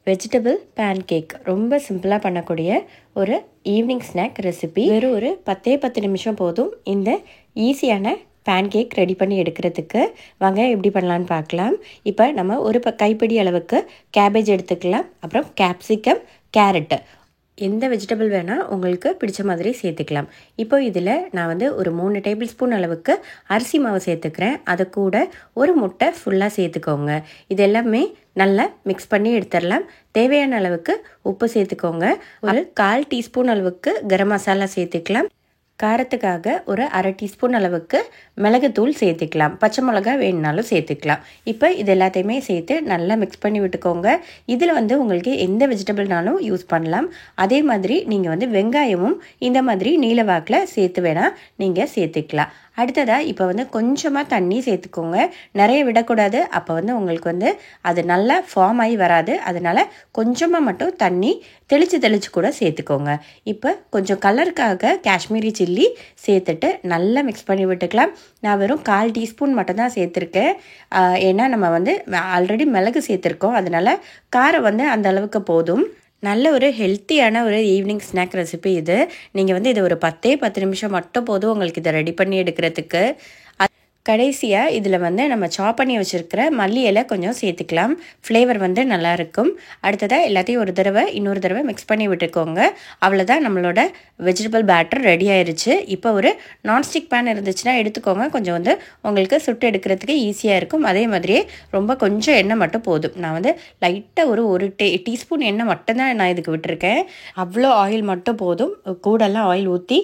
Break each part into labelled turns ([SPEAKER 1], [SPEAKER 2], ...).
[SPEAKER 1] Vegetable pancake ரொம்ப சிம்பிளாக பண்ணக்கூடிய ஒரு ஈவினிங் ஸ்நாக் ரெசிபி. வெறும் ஒரு 10 நிமிஷம் போதும் இந்த ஈஸியான பேன்கேக் ரெடி பண்ணி எடுக்கிறதுக்கு. வாங்க எப்படி பண்ணலான்னு பார்க்கலாம். இப்போ நம்ம ஒரு கைப்பிடி அளவுக்கு கேபேஜ் எடுத்துக்கலாம். அப்புறம் கேப்சிகம், கேரட்டு, எந்த வெஜிடபிள் வேணால் உங்களுக்கு பிடிச்ச மாதிரி சேர்த்துக்கலாம். இப்போ இதில் நான் ஒரு 3 டேபிள் ஸ்பூன் அளவுக்கு அரிசி மாவு சேர்த்துக்கிறேன். அது கூட ஒரு முட்டை ஃபுல்லாக சேர்த்துக்கோங்க. இது எல்லாமே நல்லா மிக்ஸ் பண்ணி எடுத்துடலாம். தேவையான அளவுக்கு உப்பு சேர்த்துக்கோங்க. ஒரு 1/4 டீஸ்பூன் அளவுக்கு கரம் மசாலா சேர்த்துக்கலாம். காரத்துக்காக ஒரு 1/2 டீஸ்பூன் அளவுக்கு மிளகுத்தூள் சேர்த்துக்கலாம். பச்சை மிளகா வேணுனாலும் சேர்த்துக்கலாம். இப்போ இது எல்லாத்தையுமே சேர்த்து நல்லா மிக்ஸ் பண்ணி விட்டுக்கோங்க. இதில் உங்களுக்கு எந்த வெஜிடபிள்னாலும் யூஸ் பண்ணலாம். அதே மாதிரி நீங்கள் வெங்காயமும் இந்த மாதிரி நீல வாக்கில் சேர்த்து வேணால் நீங்கள் சேர்த்துக்கலாம். அடுத்ததாக இப்போ கொஞ்சமாக தண்ணி சேர்த்துக்கோங்க. நிறைய விடக்கூடாது. அப்போ உங்களுக்கு அது நல்லா ஃபார்ம் ஆகி வராது. அதனால் கொஞ்சமாக மட்டும் தண்ணி தெளித்து கூட சேர்த்துக்கோங்க. இப்போ கொஞ்சம் கலருக்காக காஷ்மீரி சில்லி சேர்த்துட்டு நல்லா மிக்ஸ் பண்ணி விட்டுக்கலாம். நான் வெறும் 1/4 டீஸ்பூன் மட்டும் தான் சேர்த்துருக்கேன். ஏன்னா நம்ம ஆல்ரெடி மிளகு சேர்த்துருக்கோம். அதனால் காரம் அந்த அளவுக்கு போதும். நல்ல ஒரு ஹெல்த்தியான ஒரு ஈவினிங் ஸ்நாக் ரெசிபி இது. நீங்கள் இது ஒரு 10 நிமிஷம் மட்டும் போதும் உங்களுக்கு இதை ரெடி பண்ணி எடுக்கிறதுக்கு. கடைசியாக இதில் நம்ம சாப் பண்ணி வச்சுருக்கிற மல்லி இலை கொஞ்சம் சேர்த்துக்கலாம். ஃப்ளேவர் நல்லாயிருக்கும். அடுத்ததாக எல்லாத்தையும் இன்னொரு தடவை மிக்ஸ் பண்ணி விட்டுக்கோங்க. அவ்வளோதான், நம்மளோட வெஜிடபிள் பேட்டர் ரெடி ஆயிடுச்சு. இப்போ ஒரு நான்ஸ்டிக் பேன் இருந்துச்சுன்னா எடுத்துக்கோங்க. கொஞ்சம் உங்களுக்கு சுட்டு எடுக்கிறதுக்கு ஈஸியாக இருக்கும். அதே மாதிரியே ரொம்ப கொஞ்சம் எண்ணெய் மட்டும் போதும். நான் லைட்டாக ஒரு டீஸ்பூன் எண்ணெய் மட்டும்தான் நான் இதுக்கு விட்டுருக்கேன். அவ்வளோ ஆயில் மட்டும் போதும். கூடெல்லாம் ஆயில் ஊற்றி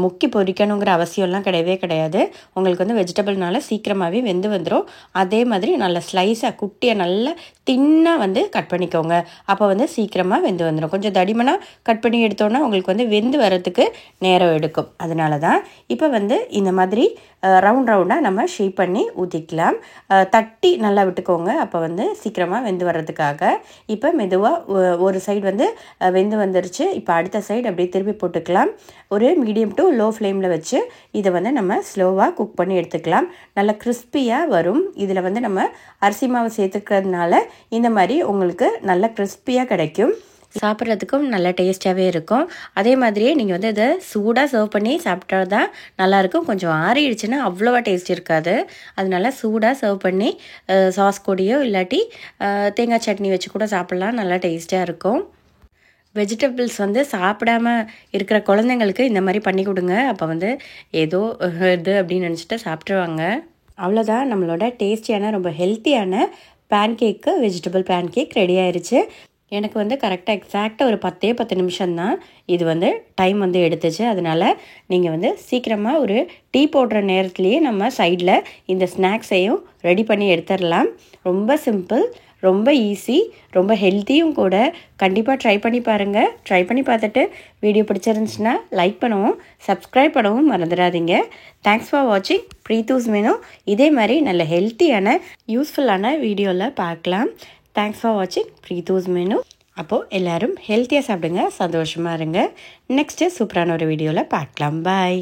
[SPEAKER 1] முக்கி பொரிக்கணுங்கிற அவசியம்லாம் கிடையாது. உங்களுக்கு வெஜிடபிள் சீக்கிரமாகவே வெந்து வந்துடும். அதே மாதிரி நல்ல ஸ்லைஸாக குட்டியை நல்லா தின்னாக கட் பண்ணிக்கோங்க. அப்போ சீக்கிரமாக வெந்து வந்துடும். கொஞ்சம் தடிமனாக கட் பண்ணி எடுத்தோன்னா உங்களுக்கு வெந்து வரதுக்கு நேரம் எடுக்கும். அதனால தான் இப்போ இந்த மாதிரி ரவுண்டாக நம்ம ஷேப் பண்ணி ஊற்றிக்கலாம். தட்டி நல்லா விட்டுக்கோங்க. அப்போ சீக்கிரமாக வெந்து வர்றதுக்காக. இப்போ மெதுவாக ஒரு சைடு வெந்து வந்துருச்சு. இப்போ அடுத்த சைடு அப்படியே திருப்பி போட்டுக்கலாம். ஒரு மீடியம் டு லோ ஃப்ளேமில் வச்சு இதை நம்ம ஸ்லோவாக குக் பண்ணி எடுத்துக்கலாம். நல்லா கிறிஸ்பியாக வரும். இதில் நம்ம அரிசி மாவு சேர்த்துக்கிறதுனால இந்த மாதிரி உங்களுக்கு நல்லா கிறிஸ்பியாக கிடைக்கும். சாப்பிட்றதுக்கும் நல்ல டேஸ்ட்டாகவே இருக்கும். அதே மாதிரியே நீங்கள் இதை சூடாக சர்வ் பண்ணி சாப்பிட்டா தான் நல்லாயிருக்கும். கொஞ்சம் ஆறிடுச்சுன்னா அவ்வளோவா டேஸ்ட் இருக்காது. அதனால சூடாக சர்வ் பண்ணி சாஸ் கூடயோ இல்லாட்டி தேங்காய் சட்னி வச்சு கூட சாப்பிட்லாம். நல்லா டேஸ்ட்டாக இருக்கும். வெஜிடபிள்ஸ் சாப்பிடாம இருக்கிற குழந்தைங்களுக்கு இந்த மாதிரி பண்ணி கொடுங்க. அப்போ ஏதோ இது அப்படின்னு நினச்சிட்டு சாப்பிட்ருவாங்க. அவ்வளோதான், நம்மளோட டேஸ்டியான ரொம்ப ஹெல்த்தியான பேன்கேக்கு வெஜிடபிள் பேன்கேக் ரெடி ஆயிடுச்சு. எனக்கு கரெக்டாக எக்ஸாக்டாக ஒரு 10 நிமிஷம்தான் இது டைம் எடுத்துச்சு. அதனால் நீங்கள் சீக்கிரமாக ஒரு டீ போடுற நேரத்துலேயே நம்ம சைடில் இந்த ஸ்நாக்ஸையும் ரெடி பண்ணி எடுத்துடலாம். ரொம்ப சிம்பிள், ரொம்ப ஈஸி, ரொம்ப ஹெல்த்தியும் கூட. கண்டிப்பாக ட்ரை பண்ணி பாருங்கள். ட்ரை பண்ணி பார்த்துட்டு வீடியோ பிடிச்சிருந்துச்சுன்னா லைக் பண்ணவும் சப்ஸ்கிரைப் பண்ணவும் மறந்துடாதீங்க. தேங்க்ஸ் ஃபார் வாட்சிங் ப்ரீத்தூஸ் மெனு. இதே மாதிரி நல்ல ஹெல்த்தியான யூஸ்ஃபுல்லான வீடியோவில் பார்க்கலாம். தேங்க்ஸ் ஃபார் வாட்சிங் ப்ரீத்தூஸ் மெனு. அப்போது எல்லோரும் ஹெல்த்தியாக சாப்பிடுங்க, சந்தோஷமாக இருங்க. நெக்ஸ்ட்டு சூப்பரான ஒரு வீடியோவில் பார்க்கலாம். பாய்.